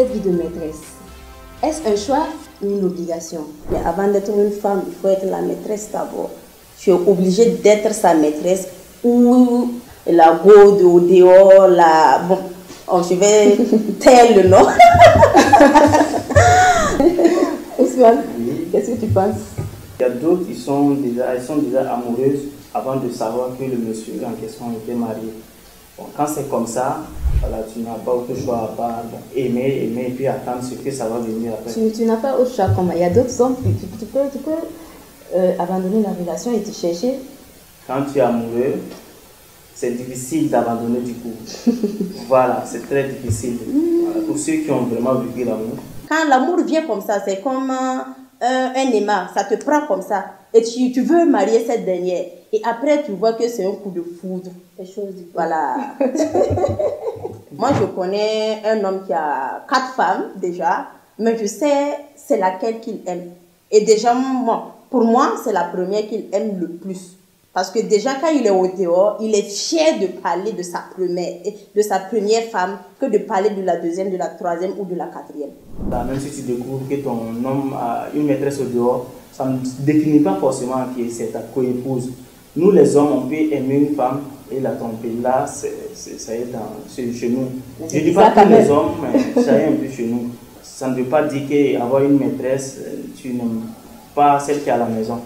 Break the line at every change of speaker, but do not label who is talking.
cette vie de maîtresse, est-ce un choix ou une obligation? Mais avant d'être une femme, il faut être la maîtresse d'abord. Tu es obligée d'être sa maîtresse ou la go de au dehors, la... Bon, oh, je vais taire le nom. Ousmane, qu'est-ce que tu penses?
Il y a d'autres qui sont déjà amoureuses avant de savoir que le monsieur en question était marié. Bon, quand c'est comme ça, voilà, tu n'as pas autre choix à part aimer et puis attendre ce que ça va venir après.
Tu n'as pas autre choix comme il y a d'autres hommes, tu peux abandonner la relation et te chercher.
Quand tu es amoureux, c'est difficile d'abandonner du coup. Voilà, c'est très difficile. Voilà, pour ceux qui ont vraiment vécu l'amour.
Quand l'amour vient comme ça, c'est comme un aimant, ça te prend comme ça. Et tu veux marier cette dernière. Et après, tu vois que c'est un coup de foudre. Voilà. Moi, je connais un homme qui a 4 femmes déjà, mais je sais c'est laquelle qu'il aime. Et déjà, pour moi, c'est la première qu'il aime le plus. Parce que déjà, quand il est au dehors, il est fier de parler de sa première femme que de parler de la deuxième, de la troisième ou de la quatrième.
Même si tu découvres que ton homme a une maîtresse au dehors, ça ne définit pas forcément que c'est ta co-épouse. Nous, les hommes, on peut aimer une femme et la tromper. Là, ça est chez nous. Je ne dis pas que les hommes, mais ça est un peu chez nous. Ça ne veut pas dire qu'avoir une maîtresse, tu n'aimes pas celle qui est à la maison.